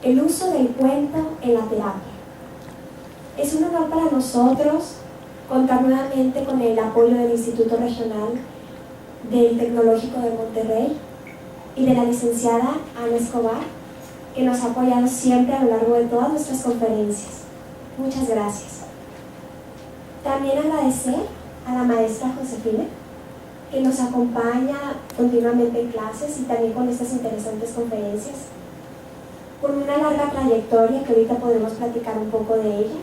el uso del cuento en la terapia. Es un honor para nosotros contar nuevamente con el apoyo del Instituto Regional del Tecnológico de Monterrey y de la licenciada Ana Escobar, que nos ha apoyado siempre a lo largo de todas nuestras conferencias. Muchas gracias. También agradecer a la maestra Josefina, que nos acompaña continuamente en clases y también con estas interesantes conferencias, con una larga trayectoria que ahorita podremos platicar un poco de ella,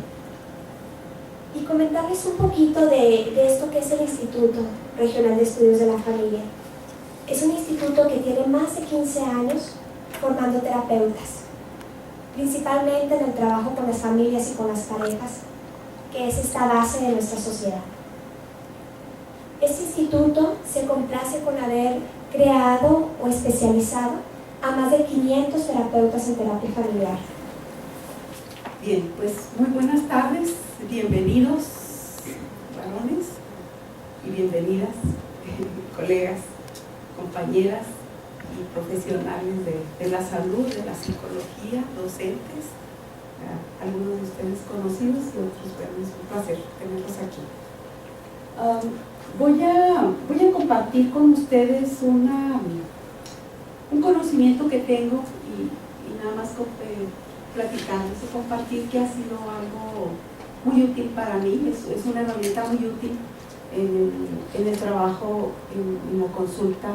y comentarles un poquito de esto que es el Instituto Regional de Estudios de la Familia. Es un instituto que tiene más de 15 años formando terapeutas, principalmente en el trabajo con las familias y con las parejas, que es esta base de nuestra sociedad. Este instituto se complace con haber creado o especializado a más de 500 terapeutas en terapia familiar. Bien, pues muy buenas tardes, bienvenidos varones y bienvenidas colegas, compañeras y profesionales de la salud, de la psicología, docentes, algunos de ustedes conocidos y otros, bueno, es un placer tenerlos aquí. Voy a compartir con ustedes un conocimiento que tengo y nada más platicarles y compartir que ha sido algo muy útil para mí. Es una herramienta muy útil en el trabajo, en la consulta,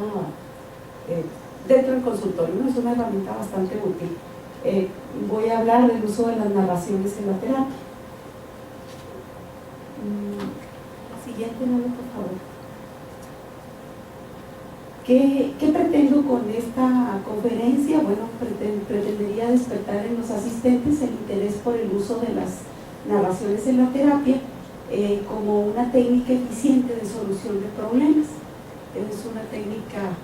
dentro del consultorio, ¿no? Es una herramienta bastante útil. Voy a hablar del uso de las narraciones en la terapia. La siguiente, Nalo, por favor. ¿Qué pretendo con esta conferencia? Bueno, pretendería despertar en los asistentes el interés por el uso de las narraciones en la terapia como una técnica eficiente de solución de problemas. Es una técnica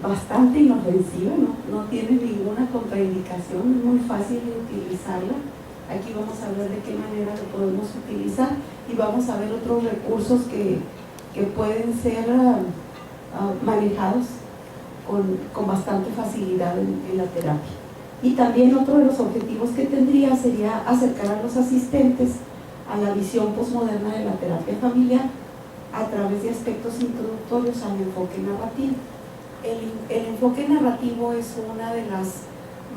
bastante inofensiva, no tiene ninguna contraindicación, es muy fácil de utilizarla. Aquí vamos a ver de qué manera lo podemos utilizar y vamos a ver otros recursos que pueden ser manejados con bastante facilidad en la terapia. Y también otro de los objetivos que tendría sería acercar a los asistentes a la visión posmoderna de la terapia familiar a través de aspectos introductorios al enfoque narrativo. El enfoque narrativo es una de las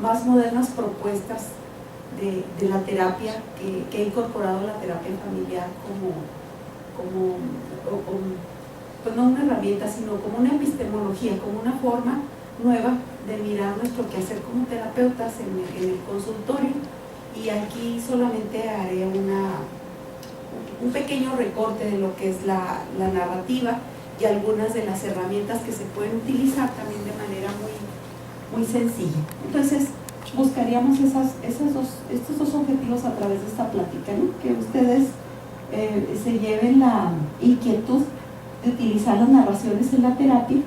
más modernas propuestas de la terapia que ha incorporado la terapia familiar pues no una herramienta, sino como una epistemología, como una forma nueva de mirar nuestro quehacer como terapeutas en el consultorio. Y aquí solamente haré un pequeño recorte de lo que es la narrativa y algunas de las herramientas que se pueden utilizar también de manera muy sencilla. Entonces, buscaríamos estos dos objetivos a través de esta plática, ¿no? Que ustedes se lleven la inquietud de utilizar las narraciones en la terapia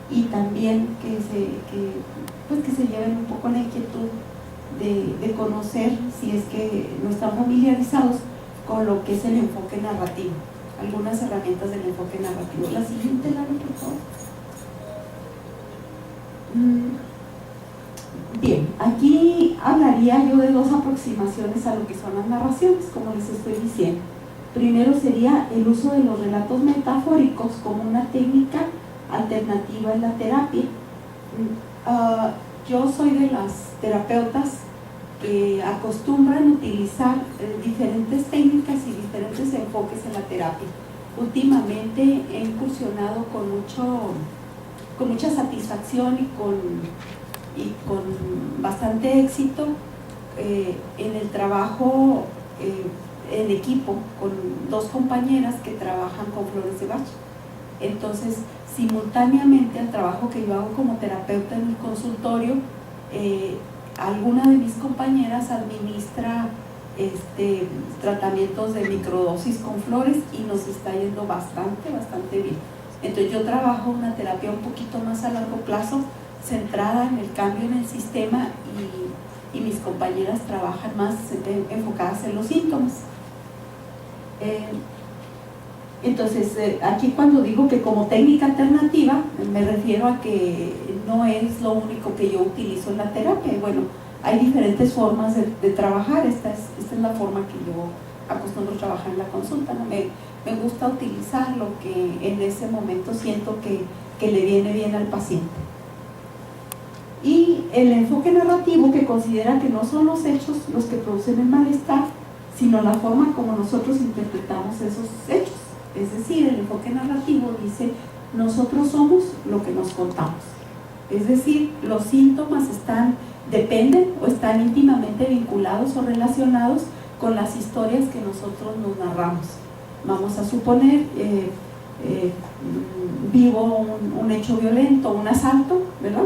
y también que se lleven un poco la inquietud de conocer, si es que no están familiarizados con lo que es el enfoque narrativo, algunas herramientas del enfoque narrativo. La siguiente, Lalo, por favor. Bien, aquí hablaría yo de dos aproximaciones a lo que son las narraciones, como les estoy diciendo. Primero sería el uso de los relatos metafóricos como una técnica alternativa en la terapia. Yo soy de las terapeutas que acostumbran utilizar diferentes técnicas y diferentes enfoques en la terapia. Últimamente he incursionado con mucha satisfacción y con bastante éxito en el trabajo en equipo con dos compañeras que trabajan con flores de Bach. Entonces, simultáneamente al trabajo que yo hago como terapeuta en el consultorio, alguna de mis compañeras administra tratamientos de microdosis con flores y nos está yendo bastante bien. Entonces yo trabajo una terapia un poquito más a largo plazo, centrada en el cambio en el sistema, y mis compañeras trabajan más enfocadas en los síntomas. Entonces, aquí cuando digo que como técnica alternativa, me refiero a que no es lo único que yo utilizo en la terapia. Bueno, hay diferentes formas de trabajar. Esta es la forma que yo acostumbro trabajar en la consulta, ¿no? Me gusta utilizar lo que en ese momento siento que le viene bien al paciente. Y el enfoque narrativo, que considera que no son los hechos los que producen el malestar, sino la forma como nosotros interpretamos esos hechos. Es decir, el enfoque narrativo dice: nosotros somos lo que nos contamos. Es decir, los síntomas dependen o están íntimamente vinculados o relacionados con las historias que nosotros nos narramos. Vamos a suponer, vivo un hecho violento, un asalto, ¿verdad?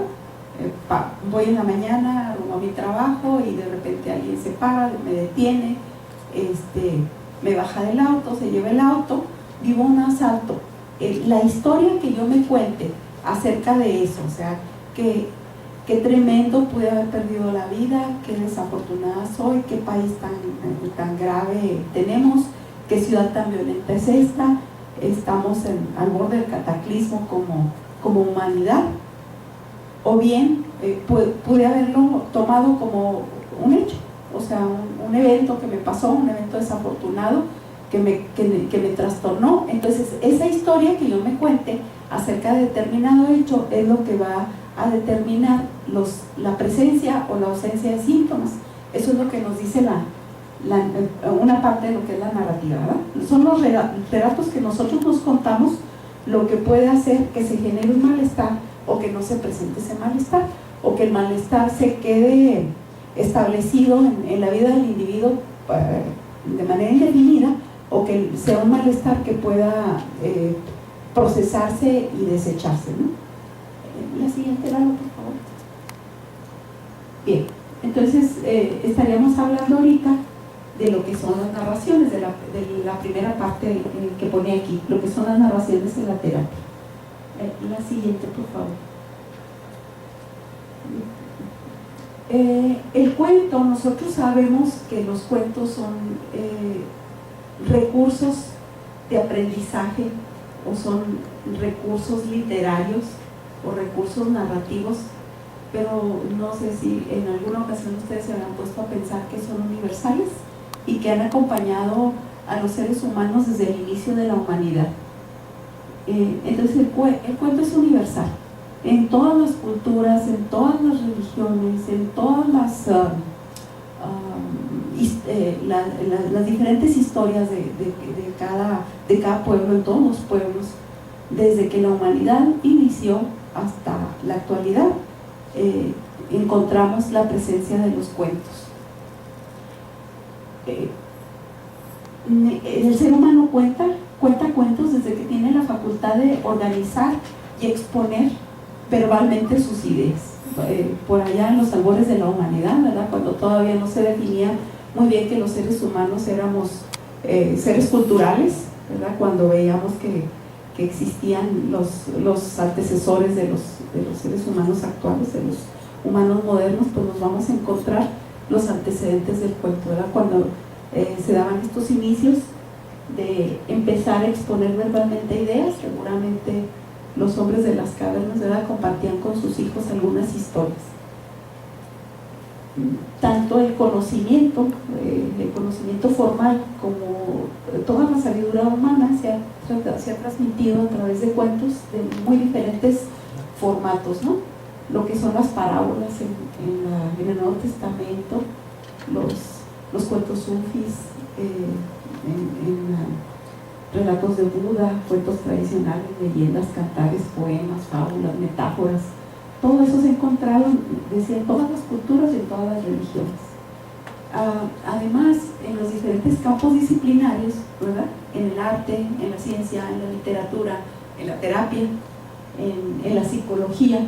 Voy en la mañana rumbo a mi trabajo y de repente alguien se para, me detiene, me baja del auto, se lleva el auto, vivo un asalto. La historia que yo me cuente acerca de eso, o sea, qué tremendo, pude haber perdido la vida, qué desafortunada soy, qué país tan grave tenemos, qué ciudad tan violenta es esta, estamos al borde del cataclismo como humanidad. O bien pude haberlo tomado como un hecho, o sea, un evento que me pasó, un evento desafortunado que me trastornó. Entonces, esa historia que yo me cuente acerca de determinado hecho es lo que va a determinar la presencia o la ausencia de síntomas. Eso es lo que nos dice una parte de lo que es la narrativa, ¿verdad? Son los relatos que nosotros nos contamos lo que puede hacer que se genere un malestar o que no se presente ese malestar, o que el malestar se quede establecido en la vida del individuo de manera indefinida, o que sea un malestar que pueda procesarse y desecharse, ¿no? La siguiente, Lalo, por favor. Bien, entonces estaríamos hablando ahorita de lo que son las narraciones, de la primera parte que pone aquí, lo que son las narraciones en la terapia. La siguiente, por favor. El cuento, nosotros sabemos que los cuentos son recursos de aprendizaje, o son recursos literarios o recursos narrativos, pero no sé si en alguna ocasión ustedes se habrán puesto a pensar que son universales y que han acompañado a los seres humanos desde el inicio de la humanidad. Entonces el cuento es universal en todas las culturas, en todas las religiones, en todas las diferentes historias de cada pueblo, en todos los pueblos, desde que la humanidad inició hasta la actualidad, encontramos la presencia de los cuentos. El ser humano cuenta cuentos desde que tiene la facultad de organizar y exponer verbalmente sus ideas. Por allá en los albores de la humanidad, ¿verdad? Cuando todavía no se definía muy bien que los seres humanos éramos seres culturales, ¿verdad? Cuando veíamos que existían los antecesores de los seres humanos actuales, de los humanos modernos, pues nos vamos a encontrar los antecedentes del cuento, ¿verdad? Cuando se daban estos inicios de empezar a exponer verbalmente ideas, seguramente los hombres de las cavernas, ¿verdad?, compartían con sus hijos algunas historias. Tanto el conocimiento formal como toda la sabiduría humana se ha transmitido a través de cuentos de muy diferentes formatos, ¿no? Lo que son las parábolas en el Nuevo Testamento, los cuentos sufis, relatos de Buda, cuentos tradicionales, leyendas, cantares, poemas, fábulas, metáforas. Todo eso se ha encontrado en todas las culturas y en todas las religiones. Además, en los diferentes campos disciplinarios, ¿verdad?, en el arte, en la ciencia, en la literatura, en la terapia, en la psicología,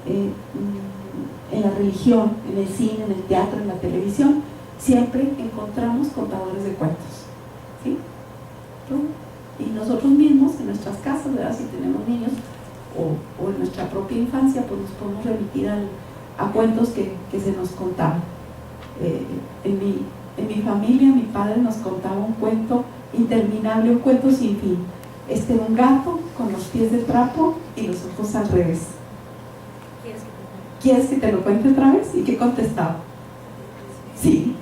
en la religión, en el cine, en el teatro, en la televisión, siempre encontramos contadores de cuentos, ¿sí? Y nosotros mismos en nuestras casas, ¿verdad?, si tenemos niños, o en nuestra propia infancia, pues nos podemos remitir a cuentos que se nos contaban. En mi familia, mi padre nos contaba un cuento interminable, un cuento sin fin. Un gato con los pies de trapo y los ojos al revés. ¿Quieres que te lo cuente otra vez? ¿Y qué contestaba? Sí.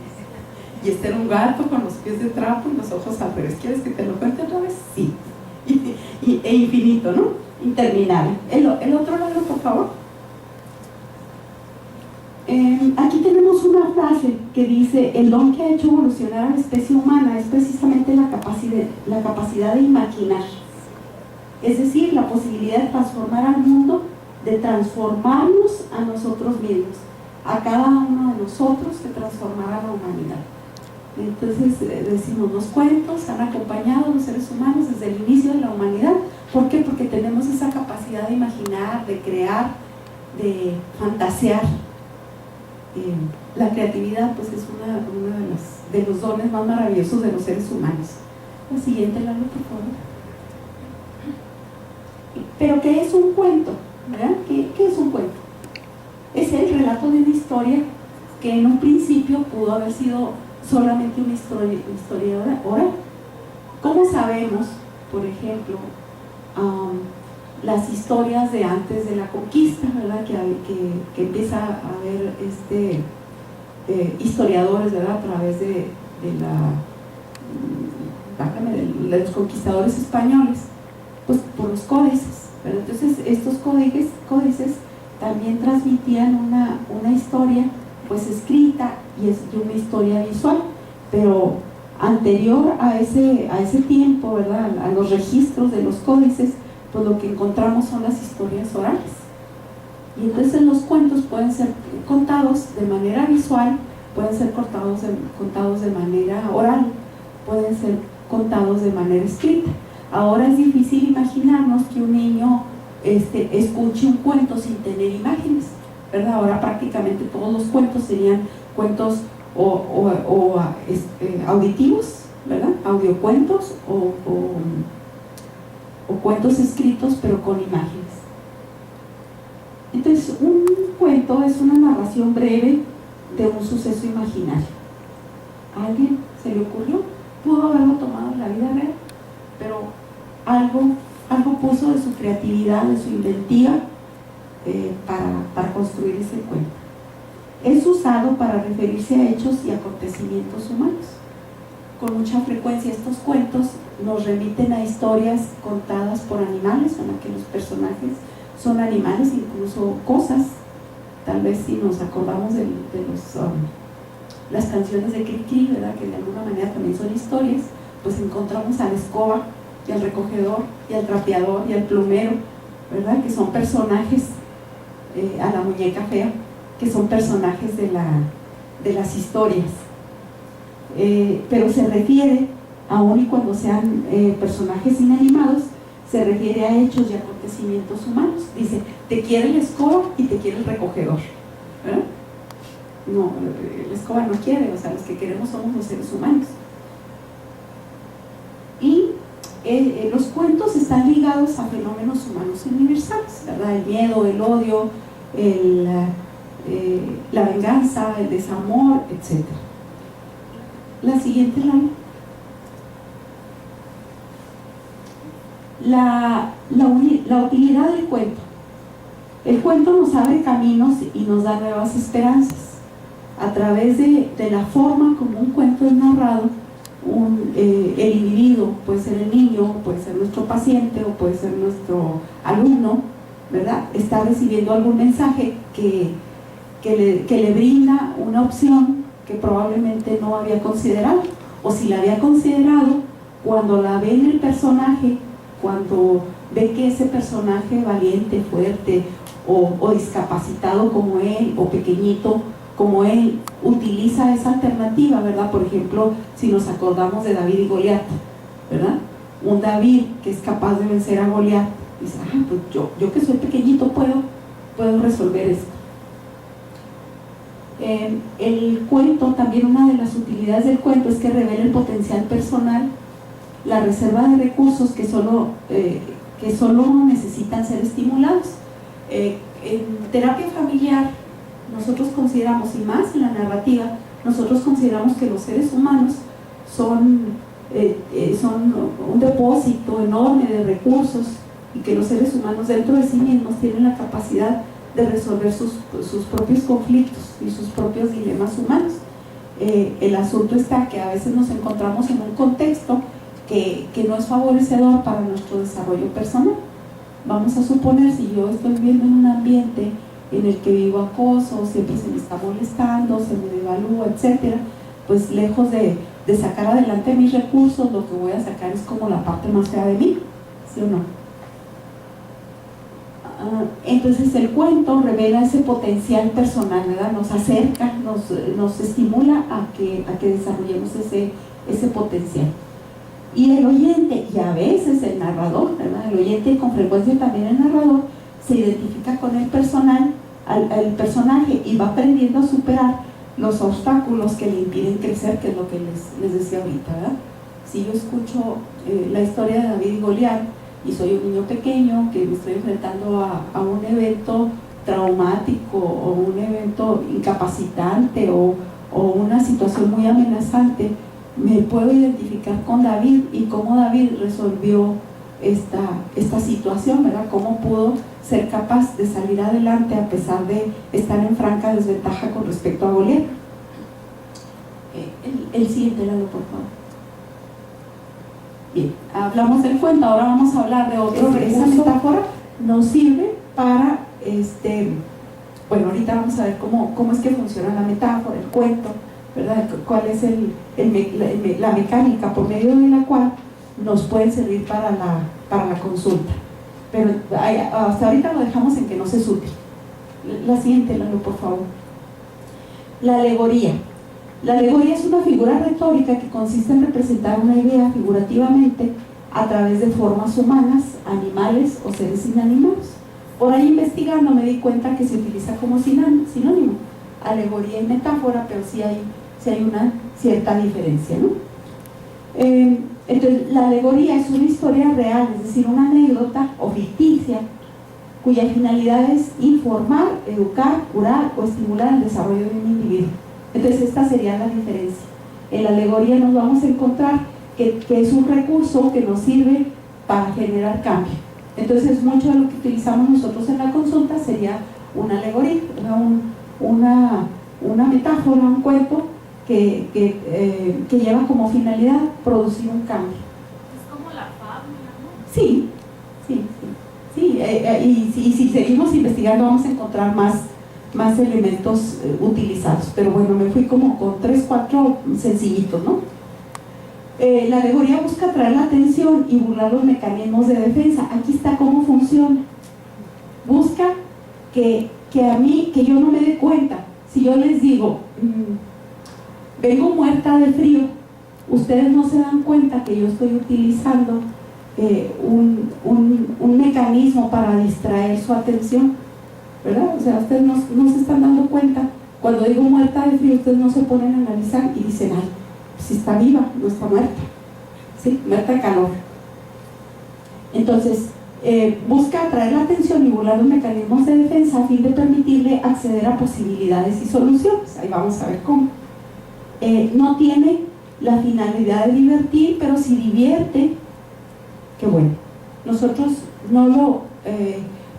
Y este era un gato con los pies de trapo y los ojos al revés. ¿Quieres que te lo cuente otra vez? Sí. E infinito, ¿no? Interminable. El otro lado, por favor. Aquí tenemos una frase que dice: el don que ha hecho evolucionar a la especie humana es precisamente la capacidad de imaginar. Es decir, la posibilidad de transformar al mundo, de transformarnos a nosotros mismos, a cada uno de nosotros, de transformar a la humanidad. Entonces decimos, los cuentos han acompañado a los seres humanos desde el inicio de la humanidad. ¿Por qué? Porque tenemos esa capacidad de imaginar, de crear, de fantasear. La creatividad pues es uno de los dones más maravillosos de los seres humanos. La siguiente, Lalo, por favor. Pero ¿qué es un cuento? ¿Verdad? ¿Qué es un cuento? Es el relato de una historia que en un principio pudo haber sido solamente una historia oral. ¿Cómo sabemos, por ejemplo, las historias de antes de la conquista, ¿verdad? Que empieza a haber historiadores, ¿verdad? A través de los conquistadores españoles, pues por los códices, ¿verdad? Entonces estos códices también transmitían una historia pues escrita y es de una historia visual, pero anterior a ese tiempo, ¿verdad? A los registros de los códices, pues lo que encontramos son las historias orales. Y entonces los cuentos pueden ser contados de manera visual, pueden ser contados de manera oral, pueden ser contados de manera escrita. Ahora es difícil imaginarnos que un niño escuche un cuento sin tener imágenes, ¿verdad? Ahora prácticamente todos los cuentos serían cuentos auditivos, ¿verdad? Audiocuentos o cuentos escritos pero con imágenes. Entonces un cuento es una narración breve de un suceso imaginario. ¿A alguien se le ocurrió? Pudo haberlo tomado en la vida real, pero algo puso de su creatividad, de su inventiva para construir ese cuento. Es usado para referirse a hechos y acontecimientos humanos. Con mucha frecuencia estos cuentos nos remiten a historias contadas por animales, en las que los personajes son animales, incluso cosas. Tal vez si nos acordamos de las canciones de Cri-Cri, ¿verdad? Que de alguna manera también son historias, pues encontramos a la escoba y al recogedor y al trapeador y al plumero, ¿verdad? Que son personajes, a la muñeca fea, que son personajes de las historias. Pero se refiere, aun y cuando sean personajes inanimados, se refiere a hechos y acontecimientos humanos. Dice, te quiere la escoba y te quiere el recogedor, ¿verdad? No, la escoba no quiere, o sea, los que queremos somos los seres humanos. Y los cuentos están ligados a fenómenos humanos universales, ¿verdad? El miedo, el odio, la venganza, el desamor, etc. La siguiente línea. La utilidad del cuento. El cuento nos abre caminos y nos da nuevas esperanzas. A través de la forma como un cuento es narrado, el individuo, puede ser el niño, puede ser nuestro paciente o puede ser nuestro alumno, ¿verdad? Está recibiendo algún mensaje que le brinda una opción que probablemente no había considerado, o si la había considerado, cuando la ve en el personaje, cuando ve que ese personaje valiente, fuerte o discapacitado como él, o pequeñito como él, utiliza esa alternativa, ¿verdad? Por ejemplo, si nos acordamos de David y Goliat, ¿verdad? Un David que es capaz de vencer a Goliat, dice, pues yo que soy pequeñito puedo resolver esto. El cuento, también una de las utilidades del cuento es que revela el potencial personal, la reserva de recursos que solo necesitan ser estimulados. En terapia familiar nosotros consideramos, y más en la narrativa, nosotros consideramos que los seres humanos son un depósito enorme de recursos y que los seres humanos dentro de sí mismos tienen la capacidad de resolver sus propios conflictos y sus propios dilemas humanos. El asunto está que a veces nos encontramos en un contexto que no es favorecedor para nuestro desarrollo personal. Vamos a suponer, si yo estoy viviendo en un ambiente en el que vivo acoso, siempre se me está molestando, se me devalúa, etcétera, pues lejos de sacar adelante mis recursos, lo que voy a sacar es como la parte más fea de mí, ¿sí o no? Entonces el cuento revela ese potencial personal, ¿verdad? Nos acerca, nos estimula a que desarrollemos ese potencial. Y el oyente, y a veces el narrador, ¿verdad? El oyente, y con frecuencia también el narrador, se identifica con el personaje y va aprendiendo a superar los obstáculos que le impiden crecer, que es lo que les decía ahorita, ¿verdad? Si yo escucho la historia de David y Goliat y soy un niño pequeño que me estoy enfrentando a un evento traumático o un evento incapacitante o una situación muy amenazante, me puedo identificar con David y cómo David resolvió esta situación, ¿verdad? Cómo pudo ser capaz de salir adelante a pesar de estar en franca desventaja con respecto a Goliat. El siguiente, Lalo, por favor. Bien, hablamos del cuento, ahora vamos a hablar de otro recurso. Esa metáfora nos sirve para, bueno, ahorita vamos a ver cómo es que funciona la metáfora, el cuento, ¿verdad? Cuál es la mecánica por medio de la cual nos pueden servir para la consulta. Pero hasta ahorita lo dejamos en que nos es útil. La siguiente, Lalo, por favor. La alegoría. La alegoría es una figura retórica que consiste en representar una idea figurativamente a través de formas humanas, animales o seres inanimados. Por ahí investigando me di cuenta que se utiliza como sinónimo, alegoría y metáfora, pero sí hay una cierta diferencia, ¿no? Entonces, la alegoría es una historia real, es decir, una anécdota o ficticia, cuya finalidad es informar, educar, curar o estimular el desarrollo de un individuo. Entonces, esta sería la diferencia. En la alegoría nos vamos a encontrar que es un recurso que nos sirve para generar cambio. Entonces, mucho de lo que utilizamos nosotros en la consulta sería una alegoría, una metáfora, un cuento que lleva como finalidad producir un cambio. Es como la fábula, ¿no? Sí. Y si seguimos investigando vamos a encontrar más elementos utilizados, pero bueno, me fui como con 3, 4 sencillitos, ¿no? La alegoría busca atraer la atención y burlar los mecanismos de defensa. Aquí está cómo funciona. Busca que yo no me dé cuenta. Si yo les digo, vengo muerta de frío, ustedes no se dan cuenta que yo estoy utilizando un mecanismo para distraer su atención, ¿verdad? O sea, ustedes no se están dando cuenta. Cuando digo muerta de frío, ustedes no se ponen a analizar y dicen, ay, si está viva, no está muerta, ¿sí? Muerta de calor. Entonces, busca atraer la atención y burlar los mecanismos de defensa a fin de permitirle acceder a posibilidades y soluciones. Ahí vamos a ver cómo. No tiene la finalidad de divertir, pero si divierte, qué bueno. Nosotros no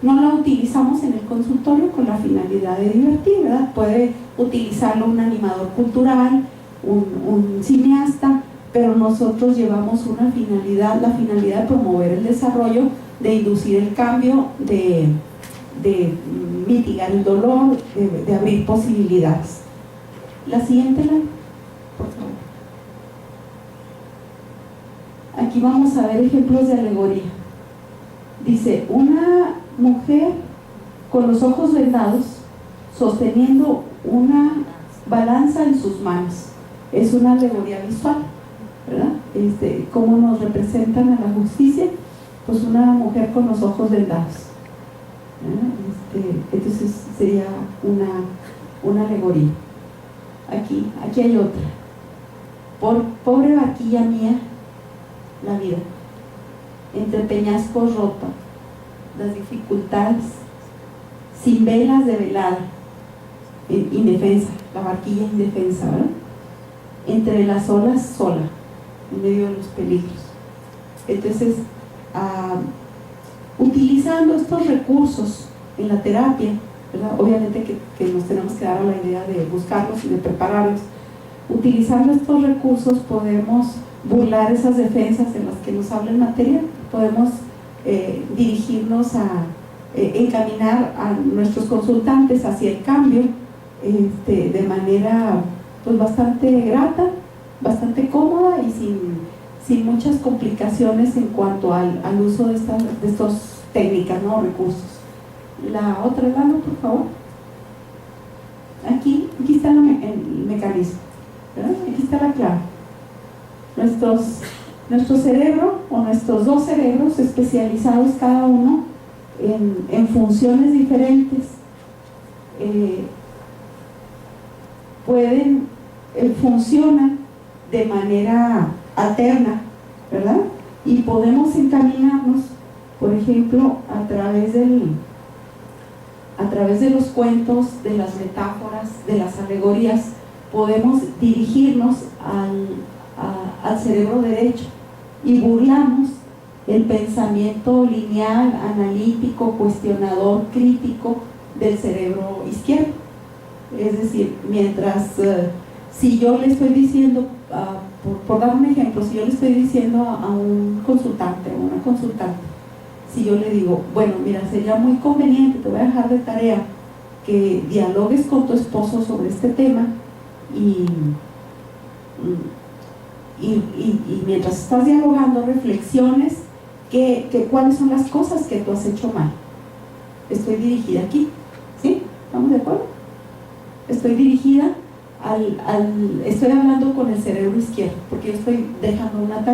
la utilizamos en el consultorio con la finalidad de divertir, ¿verdad? Puede utilizarlo un animador cultural, un cineasta, pero nosotros llevamos una finalidad, la finalidad de promover el desarrollo, de inducir el cambio, de mitigar el dolor, de abrir posibilidades. La siguiente, por favor. Aquí vamos a ver ejemplos de alegoría. Dice, una mujer con los ojos vendados sosteniendo una balanza en sus manos. Es una alegoría visual, ¿verdad? ¿Cómo nos representan a la justicia? Pues una mujer con los ojos vendados, ¿verdad? Entonces sería una alegoría. Aquí hay otra. Pobre barquilla mía, la vida, entre peñascos rota, las dificultades, sin velas de velada, indefensa, la barquilla indefensa, ¿verdad? Entre las olas sola, en medio de los peligros. Entonces, utilizando estos recursos en la terapia, ¿verdad? Obviamente que nos tenemos que dar a la idea de buscarlos y de prepararlos, utilizando estos recursos podemos burlar esas defensas en las que nos habla el material, podemos dirigirnos a encaminar a nuestros consultantes hacia el cambio de manera pues bastante grata, bastante cómoda y sin muchas complicaciones en cuanto al uso de estas técnicas, ¿no? Recursos. La otra, Lalo, por favor. Aquí está el mecanismo, ¿verdad? Aquí está la clave. Nuestro cerebro o nuestros dos cerebros especializados cada uno en funciones diferentes funcionan de manera alterna, ¿verdad? Y podemos encaminarnos, por ejemplo, a través de los cuentos, de las metáforas, de las alegorías, podemos dirigirnos al cerebro derecho y burlamos el pensamiento lineal, analítico, cuestionador, crítico del cerebro izquierdo. Es decir, mientras si yo le estoy diciendo, por dar un ejemplo, si yo le estoy diciendo a un consultante o una consultante, si yo le digo, bueno, mira, sería muy conveniente, te voy a dejar de tarea que dialogues con tu esposo sobre este tema y mientras estás dialogando reflexiones cuáles son las cosas que tú has hecho mal. Estoy dirigida aquí, ¿sí? ¿Estamos de acuerdo? Estoy dirigida estoy hablando con el cerebro izquierdo, porque yo estoy dejando una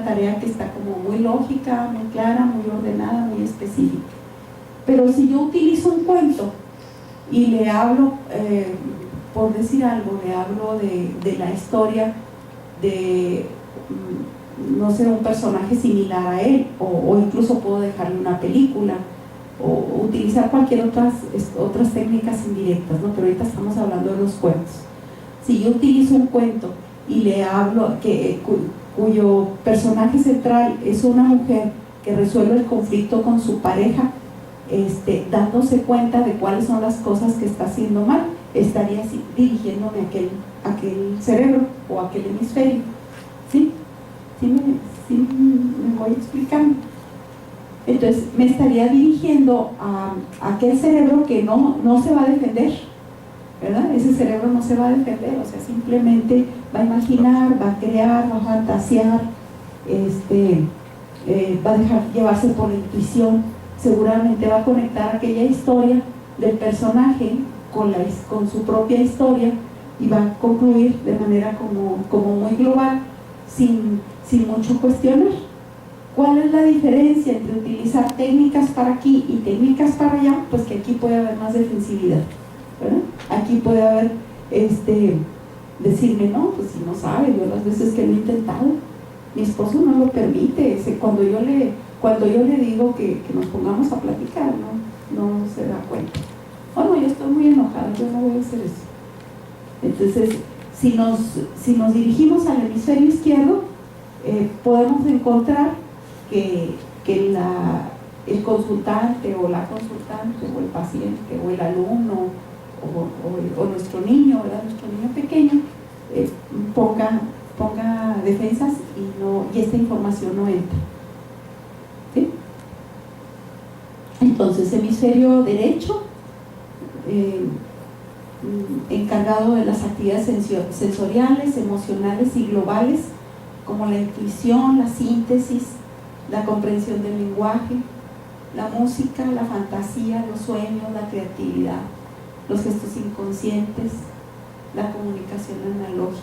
tarea que está como muy lógica, muy clara, muy ordenada, muy específica. Pero si yo utilizo un cuento y le hablo, por decir algo, le hablo de la historia de, no sé, un personaje similar a él, o incluso puedo dejarle una película, o utilizar cualquier otras técnicas indirectas, ¿no? Pero ahorita estamos hablando de los cuentos. Si yo utilizo un cuento y le hablo, cuyo personaje central es una mujer que resuelve el conflicto con su pareja, dándose cuenta de cuáles son las cosas que está haciendo mal, estaría dirigiéndome a aquel cerebro o a aquel hemisferio. ¿Sí? ¿Sí me voy explicando? Entonces me estaría dirigiendo a aquel cerebro que no se va a defender, ¿verdad? Ese cerebro no se va a defender, o sea, simplemente va a imaginar, va a crear, va a fantasear, va a dejar llevarse por la intuición, seguramente va a conectar aquella historia del personaje con su propia historia y va a concluir de manera como muy global, sin mucho cuestionar. ¿Cuál es la diferencia entre utilizar técnicas para aquí y técnicas para allá? Pues que aquí puede haber más defensividad, ¿verdad? Aquí puede haber, decirme, no, pues si no sabe, yo las veces que lo he intentado, mi esposo no lo permite, cuando yo le digo que nos pongamos a platicar, no se da cuenta. Bueno, yo estoy muy enojada, yo no voy a hacer eso. Entonces, si nos dirigimos al hemisferio izquierdo, podemos encontrar que el consultante o la consultante o el paciente o el alumno o nuestro niño, ¿verdad? Nuestro niño pequeño ponga defensas y esta información no entra. ¿Sí? Entonces, hemisferio derecho, encargado de las actividades sensoriales, emocionales y globales, como la intuición, la síntesis, la comprensión del lenguaje, la música, la fantasía, los sueños, la creatividad, los gestos inconscientes, la comunicación analógica.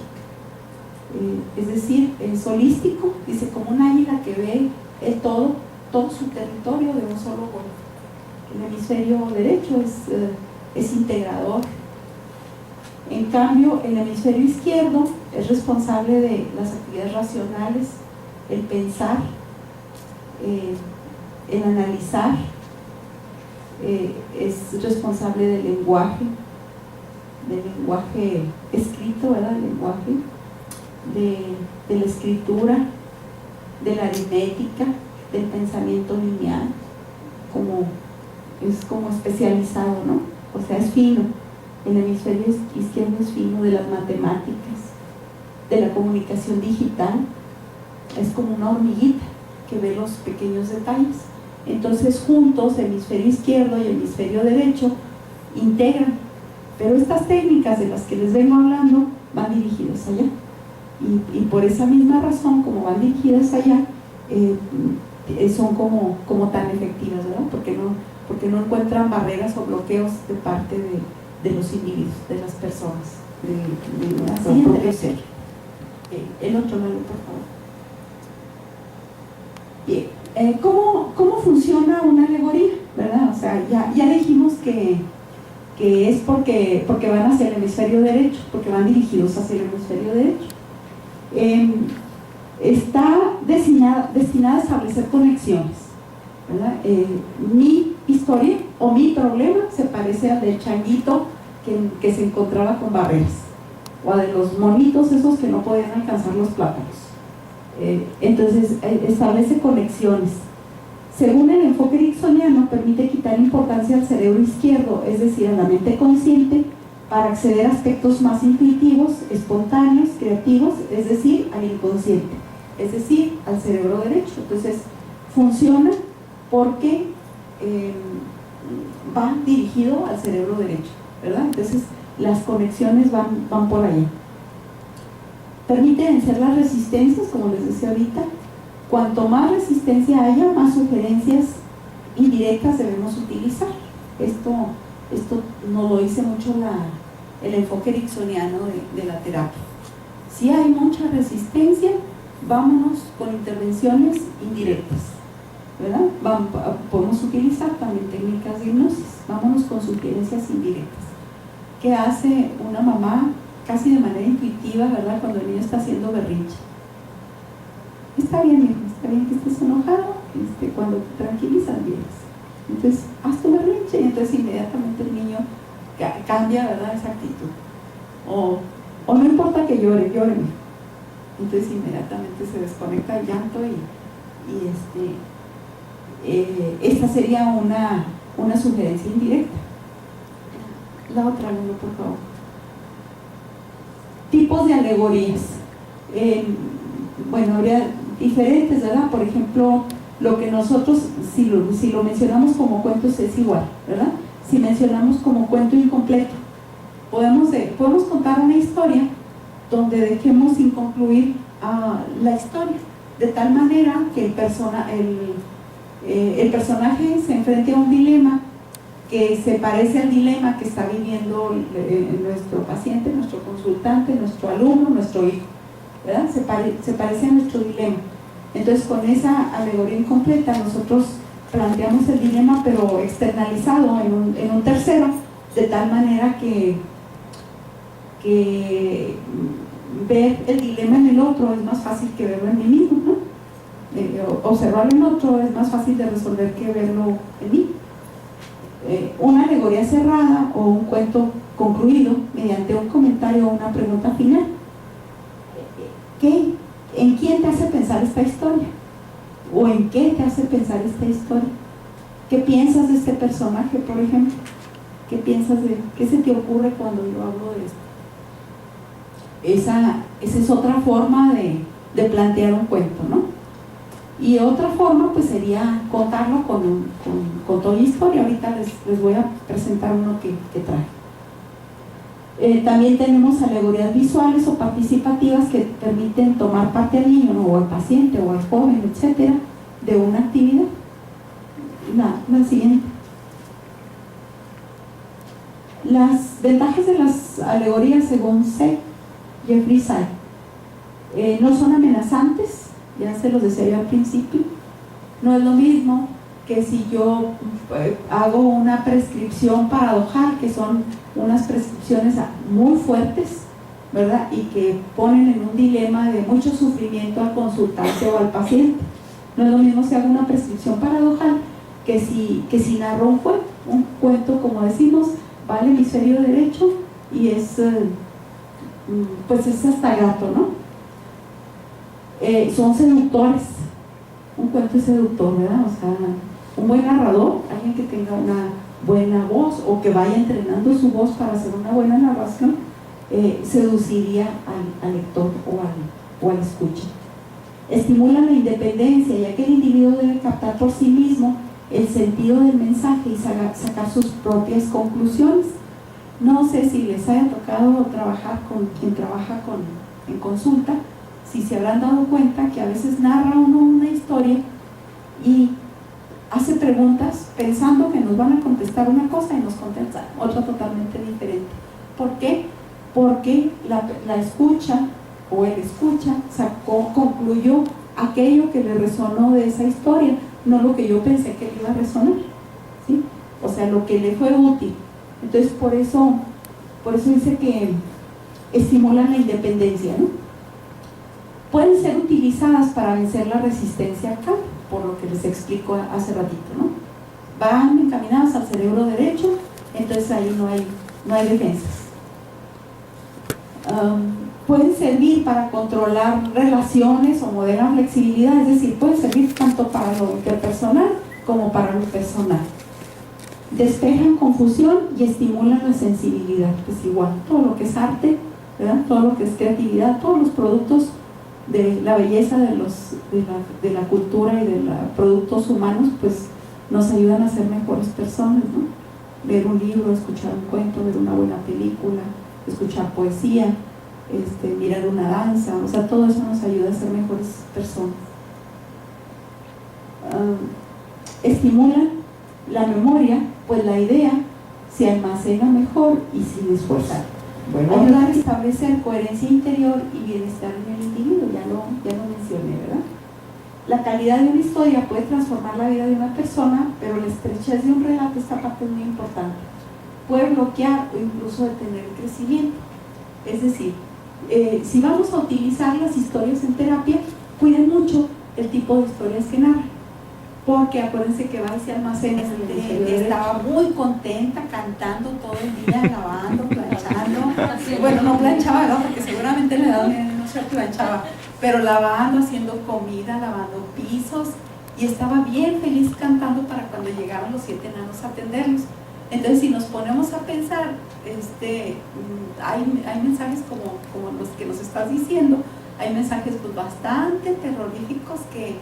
Es decir, es holístico, dice, como un águila que ve todo su territorio de un solo golpe. El hemisferio derecho es integrador. En cambio, el hemisferio izquierdo es responsable de las actividades racionales, el pensar, el analizar, es responsable del lenguaje escrito, ¿verdad? El lenguaje, de la escritura, de la aritmética, del pensamiento lineal, es como especializado, ¿no? O sea, es fino. el hemisferio izquierdo es fino, de las matemáticas, de la comunicación digital. Es como una hormiguita que ve los pequeños detalles. Entonces juntos, hemisferio izquierdo y hemisferio derecho integran. Pero estas técnicas de las que les vengo hablando van dirigidas allá. Y por esa misma razón, como van dirigidas allá, son como tan efectivas, ¿verdad? Porque no encuentran barreras o bloqueos de parte de los individuos, de las personas. La siguiente serie. El otro lado, por favor. Bien. ¿Cómo funciona una alegoría? ¿Verdad? O sea, ya dijimos que es porque van hacia el hemisferio derecho, porque van dirigidos hacia el hemisferio derecho. Está destinada a establecer conexiones, ¿verdad? Mi historia o mi problema se parece al del changuito que se encontraba con barreras, o a de los monitos esos que no podían alcanzar los plátanos. Entonces establece conexiones. Según el enfoque ericksoniano, permite quitar importancia al cerebro izquierdo, es decir, a la mente consciente, para acceder a aspectos más intuitivos, espontáneos, creativos, es decir, al inconsciente, es decir, al cerebro derecho. Entonces funciona porque va dirigido al cerebro derecho, ¿verdad? Entonces las conexiones van por allá. Permite vencer las resistencias, como les decía ahorita. Cuanto más resistencia haya, más sugerencias indirectas debemos utilizar. Esto nos lo dice mucho el enfoque ericksoniano de la terapia. Si hay mucha resistencia, vámonos con intervenciones indirectas, ¿verdad? Podemos utilizar también técnicas de hipnosis. Vámonos con sugerencias indirectas. ¿Qué hace una mamá casi de manera intuitiva, ¿verdad? Cuando el niño está haciendo berrinche. Está bien, hijo, está bien que estés enojado, cuando te tranquilizas, vienes. Entonces, haz tu berrinche, y entonces inmediatamente el niño cambia, ¿verdad?, esa actitud. O no importa que llore, mijo. Entonces inmediatamente se desconecta el llanto esta sería una sugerencia indirecta. La otra, Lulu, por favor. Tipos de alegorías. Bueno, habría diferentes, ¿verdad? Por ejemplo, lo que nosotros, si lo mencionamos como cuentos es igual, ¿verdad? Si mencionamos como cuento incompleto, podemos contar una historia donde dejemos sin concluir la historia, de tal manera que el personaje se enfrente a un dilema que se parece al dilema que está viviendo nuestro paciente, nuestro consultante, nuestro alumno, nuestro hijo, ¿verdad? Se parece a nuestro dilema. Entonces, con esa alegoría incompleta nosotros planteamos el dilema, pero externalizado en un tercero, de tal manera que ver el dilema en el otro es más fácil que verlo en mí mismo, ¿no? Observarlo en otro es más fácil de resolver que verlo en mí. Una alegoría cerrada o un cuento concluido mediante un comentario o una pregunta final. ¿En quién te hace pensar esta historia? ¿O en qué te hace pensar esta historia? ¿Qué piensas de este personaje, por ejemplo? ¿Qué se te ocurre cuando yo hablo de esto? Esa es otra forma de plantear un cuento, ¿no? Y otra forma pues sería contarlo con toda la historia. Ahorita les voy a presentar uno que trae. También tenemos alegorías visuales o participativas que permiten tomar parte al niño, ¿no?, o al paciente o al joven, etcétera, de una actividad. La siguiente. Las ventajas de las alegorías según Jeffrey Say. No son amenazantes, ya se los decía yo al principio. No es lo mismo que si yo hago una prescripción paradojal, que son unas prescripciones muy fuertes, ¿verdad?, y que ponen en un dilema de mucho sufrimiento al consultante o al paciente. No es lo mismo si hago una prescripción paradojal que si narro un cuento, como decimos, va al hemisferio derecho y pues es hasta grato, ¿no? Son seductores. Un cuento es seductor, ¿verdad? O sea, un buen narrador, alguien que tenga una buena voz o que vaya entrenando su voz para hacer una buena narración, seduciría al lector o al escucha. Estimula la independencia, ya que el individuo debe captar por sí mismo el sentido del mensaje y sacar sus propias conclusiones. No sé si les haya tocado trabajar con quien trabaja en consulta, si se habrán dado cuenta que a veces narra uno una historia y hace preguntas pensando que nos van a contestar una cosa y nos contestan otra totalmente diferente. ¿Por qué? Porque la escucha o el escucha concluyó aquello que le resonó de esa historia, no lo que yo pensé que le iba a resonar, ¿sí? O sea, lo que le fue útil. Entonces, por eso dice que estimulan la independencia, ¿no? Pueden ser utilizadas para vencer la resistencia al cambio, por lo que les explico hace ratito, ¿no? Van encaminadas al cerebro derecho, entonces ahí no hay defensas. Pueden servir para controlar relaciones o modelar flexibilidad, es decir, pueden servir tanto para lo interpersonal como para lo personal. Despejan confusión y estimulan la sensibilidad, pues igual, todo lo que es arte, ¿verdad? Todo lo que es creatividad, todos los productos de la belleza de la cultura y de los productos humanos, pues nos ayudan a ser mejores personas, ¿no? Leer un libro, escuchar un cuento, ver una buena película, escuchar poesía, mirar una danza, o sea, todo eso nos ayuda a ser mejores personas. Estimulan la memoria, pues la idea se almacena mejor y sin esforzar. Bueno, ayuda a establecer coherencia interior y bienestar en el individuo, ya lo mencioné, ¿verdad? La calidad de una historia puede transformar la vida de una persona, pero la estrechez de un relato, esta parte es muy importante, puede bloquear o incluso detener el crecimiento. Es decir, si vamos a utilizar las historias en terapia, cuiden mucho el tipo de historias que narran, porque acuérdense que va y se almacena. Estaba muy contenta cantando todo el día, lavando, planchando. Bueno, no planchaba, ¿no? Porque seguramente en la edad no se planchaba, pero lavando, haciendo comida, lavando pisos, y estaba bien feliz cantando para cuando llegaban los 7 enanos a atenderlos. Entonces, si nos ponemos a pensar, hay mensajes como los que nos estás diciendo, hay mensajes pues bastante terroríficos que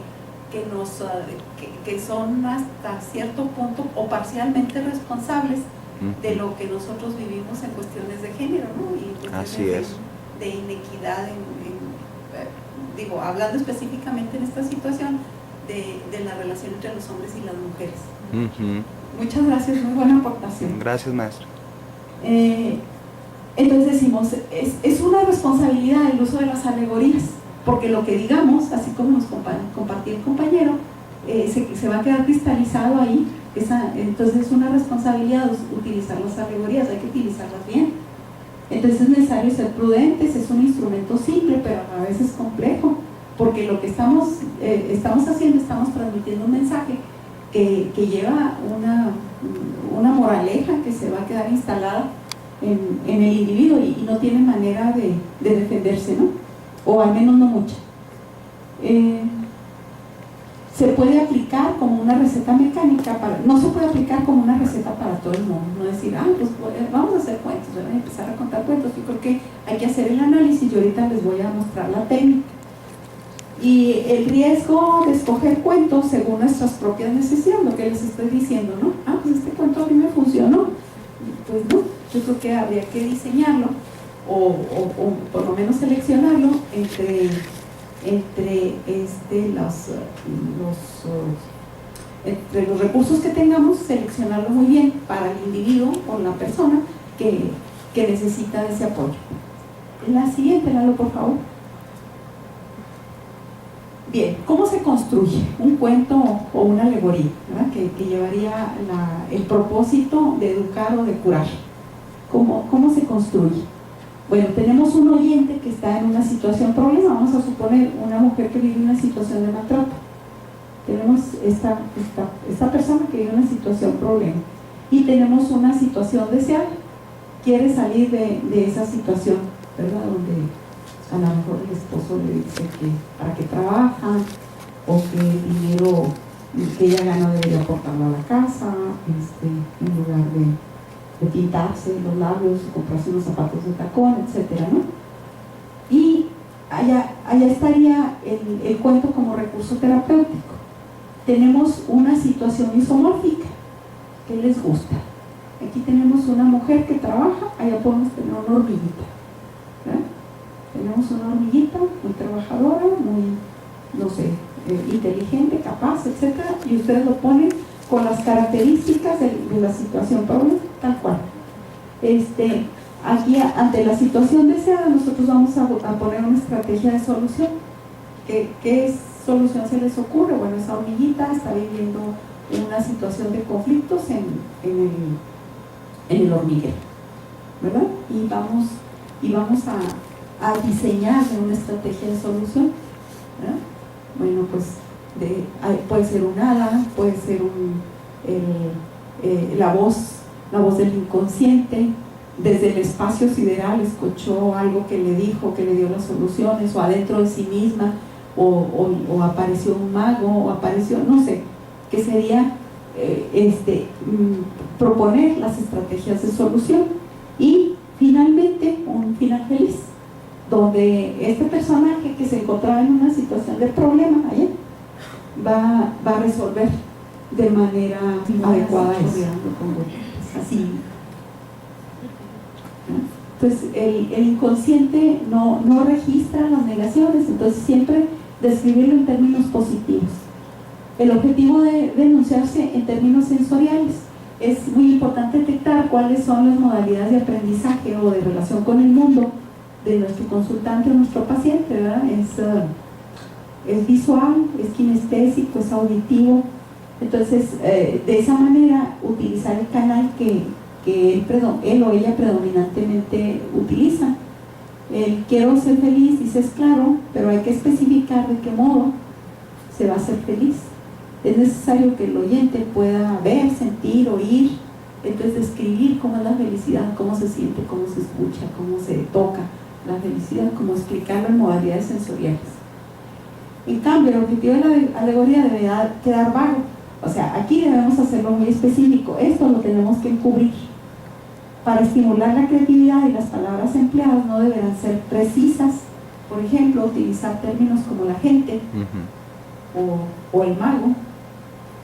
son hasta cierto punto o parcialmente responsables de lo que nosotros vivimos en cuestiones de género, ¿no? Y así es. De inequidad, digo, hablando específicamente en esta situación de la relación entre los hombres y las mujeres. Muchas gracias, muy buena aportación. Gracias, maestro. Entonces decimos, es una responsabilidad el uso de las alegorías, porque lo que digamos, así como nos compartió el compañero, se va a quedar cristalizado ahí. Entonces es una responsabilidad utilizar las alegorías, hay que utilizarlas bien. Entonces es necesario ser prudentes, es un instrumento simple, pero a veces complejo, porque lo que estamos haciendo, estamos transmitiendo un mensaje que lleva una moraleja que se va a quedar instalada en el individuo y no tiene manera de defenderse, ¿no? O al menos no mucha. Se puede aplicar como una receta mecánica, no se puede aplicar como una receta para todo el mundo, no decir, pues vamos a hacer cuentos, ¿verdad? Empezar a contar cuentos. Yo creo que hay que hacer el análisis y ahorita les voy a mostrar la técnica. Y el riesgo de escoger cuentos según nuestras propias necesidades, lo que les estoy diciendo, ¿no? Pues este cuento a mí me funcionó. Pues no, yo creo que habría que diseñarlo o por lo menos seleccionarlo entre los recursos que tengamos, seleccionarlo muy bien para el individuo o la persona que necesita de ese apoyo. La siguiente, Lalo, por favor. Bien, ¿cómo se construye un cuento o una alegoría, ¿verdad? que llevaría el propósito de educar o de curar? ¿Cómo se construye? Bueno, tenemos un oyente que está en una situación problema, vamos a suponer una mujer que vive una situación de maltrato. Tenemos esta persona que vive una situación problema y tenemos una situación deseable, quiere salir de esa situación, ¿verdad? Donde a lo mejor el esposo le dice que para qué trabaja o que el dinero que ella gana debería aportarlo a la casa en lugar de pintarse los labios, comprarse unos zapatos de tacón, etcétera, ¿no? Y allá estaría el cuento como recurso terapéutico. Tenemos una situación isomórfica. ¿Qué les gusta? Aquí tenemos una mujer que trabaja, allá podemos tener una hormiguita, ¿verdad? Tenemos una hormiguita muy trabajadora, muy, no sé, inteligente, capaz, etcétera, y ustedes lo ponen con las características de la situación, tal cual. Aquí, ante la situación deseada, nosotros vamos a poner una estrategia de solución. ¿Qué solución se les ocurre? Bueno, esa hormiguita está viviendo una situación de conflictos en el hormiguero, ¿verdad? Y vamos a diseñar una estrategia de solución, ¿verdad? Bueno, pues puede ser un hada, puede ser la voz del inconsciente. Desde el espacio sideral escuchó algo que le dijo, que le dio las soluciones, o adentro de sí misma, o apareció un mago, o apareció, no sé, que sería proponer las estrategias de solución. Y finalmente un final feliz, donde este personaje que se encontraba en una situación de problema allá va a resolver de manera adecuada eso. Así. Entonces el inconsciente no registra las negaciones, entonces siempre describirlo en términos positivos. El objetivo de enunciarse en términos sensoriales. Es muy importante detectar cuáles son las modalidades de aprendizaje o de relación con el mundo de nuestro consultante o nuestro paciente, ¿verdad? Es visual, es kinestésico, es auditivo. Entonces, de esa manera, utilizar el canal que él o ella predominantemente utiliza. El quiero ser feliz, dices claro, pero hay que especificar de qué modo se va a ser feliz. Es necesario que el oyente pueda ver, sentir, oír, entonces describir cómo es la felicidad, cómo se siente, cómo se escucha, cómo se toca la felicidad, cómo explicarlo en modalidades sensoriales. En cambio, el objetivo de la alegoría debe quedar vago. O sea, aquí debemos hacerlo muy específico. Esto lo tenemos que encubrir. Para estimular la creatividad, y las palabras empleadas no deberán ser precisas. Por ejemplo, utilizar términos como la gente, o el mago,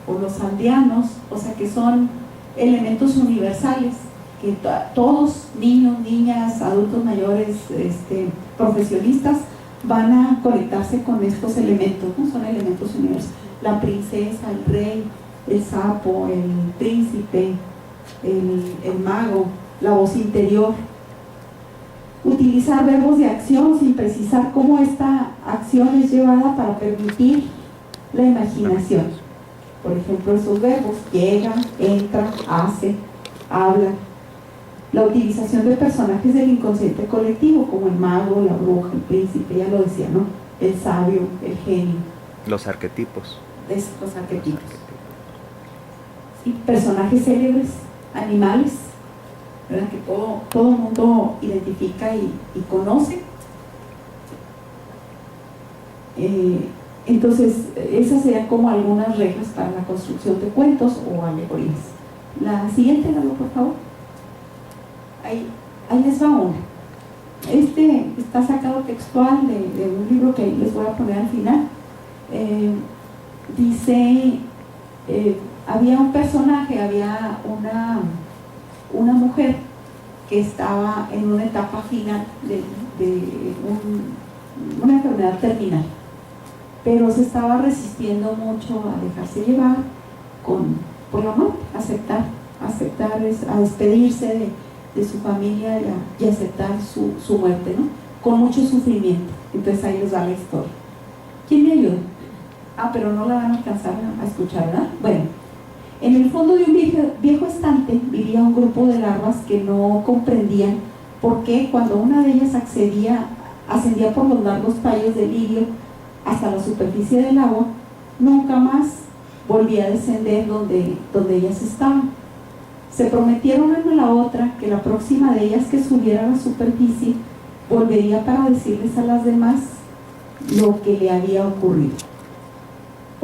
o los aldeanos, o sea, que son elementos universales que todos, niños, niñas, adultos mayores, profesionistas, van a conectarse con estos elementos, ¿no? Son elementos universales. La princesa, el rey, el sapo, el príncipe, el mago, la voz interior. Utilizar verbos de acción sin precisar cómo esta acción es llevada para permitir la imaginación. Por ejemplo, esos verbos: llega, entra, hace, habla. La utilización de personajes del inconsciente colectivo, como el mago, la bruja, el príncipe, ya lo decía, ¿no? El sabio, el genio. Los arquetipos. Los arquetipos. Sí, personajes célebres, animales, ¿verdad? Que todo el mundo identifica y conoce. Entonces, esas serían como algunas reglas para la construcción de cuentos o alegorías. La siguiente, Lalo, por favor. Ahí les va una. Está sacado textual de un libro que les voy a poner al final. Dice, había un personaje, había una mujer que estaba en una etapa final de una enfermedad terminal, pero se estaba resistiendo mucho a dejarse llevar por la muerte, aceptar, a despedirse de su familia y aceptar su muerte, ¿no? Con mucho sufrimiento. Entonces ahí les va la historia. ¿Quién me ayuda? Pero no la van a alcanzar a escuchar, ¿verdad? Bueno, en el fondo de un viejo estante vivía un grupo de larvas que no comprendían por qué cuando una de ellas ascendía por los largos tallos de lirio hasta la superficie del agua, nunca más volvía a descender donde ellas estaban. Se prometieron una a la otra que la próxima de ellas que subiera a la superficie volvería para decirles a las demás lo que le había ocurrido.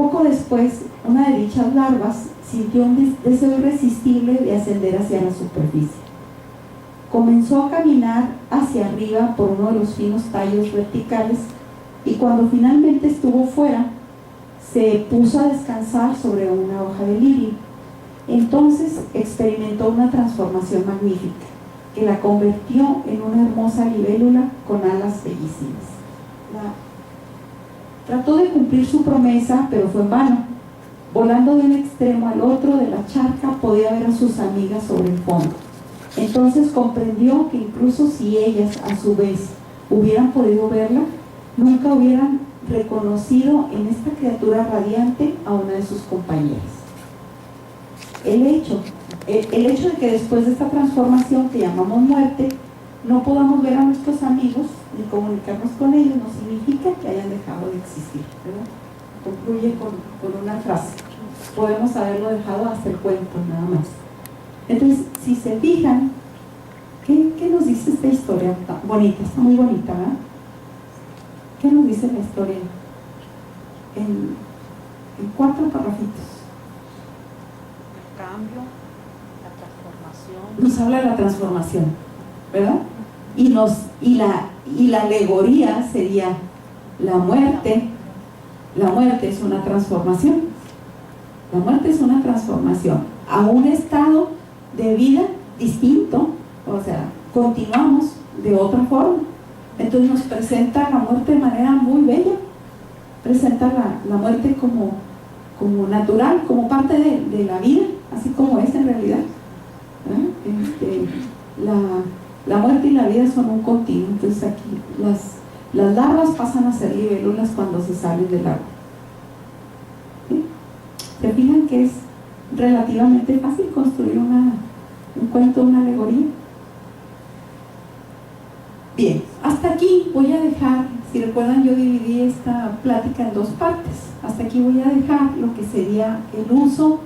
Poco después, una de dichas larvas sintió un deseo irresistible de ascender hacia la superficie. Comenzó a caminar hacia arriba por uno de los finos tallos verticales y cuando finalmente estuvo fuera, se puso a descansar sobre una hoja de lirio. Entonces experimentó una transformación magnífica que la convirtió en una hermosa libélula con alas bellísimas. Trató de cumplir su promesa, pero fue en vano. Volando de un extremo al otro de la charca podía ver a sus amigas sobre el fondo. Entonces comprendió que incluso si ellas a su vez hubieran podido verla, nunca hubieran reconocido en esta criatura radiante a una de sus compañeras. El hecho de que después de esta transformación que llamamos muerte, no podamos ver a nuestros amigos ni comunicarnos con ellos, no significa que hayan dejado de existir, ¿verdad? Concluye con una frase: podemos haberlo dejado hasta el cuento, nada más. Entonces, si se fijan, ¿qué nos dice esta historia tan bonita? Está muy bonita, ¿verdad? ¿Qué nos dice la historia? En 4 parrafitos. El cambio, la transformación. Nos habla de la transformación, ¿verdad? Y la alegoría sería la muerte. La muerte es una transformación. La muerte es una transformación a un estado de vida distinto, o sea, continuamos de otra forma. Entonces nos presenta la muerte de manera muy bella, presenta la muerte como natural, como parte de la vida, así como es en realidad. La muerte y la vida son un continuo. Entonces aquí las larvas pasan a ser libélulas cuando se salen del agua. ¿Sí? ¿Se fijan que es relativamente fácil construir un cuento, una alegoría? Bien, hasta aquí voy a dejar, si recuerdan yo dividí esta plática en 2 partes. Hasta aquí voy a dejar lo que sería el uso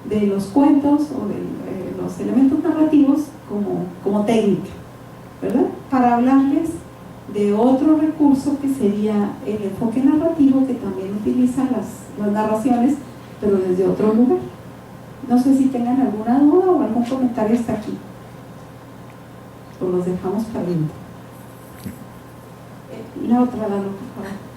de los cuentos o de los elementos narrativos como técnica, ¿verdad? Para hablarles de otro recurso que sería el enfoque narrativo, que también utiliza las narraciones, pero desde otro lugar. No sé si tengan alguna duda o algún comentario hasta aquí, o los dejamos para adentro. La otra, por favor.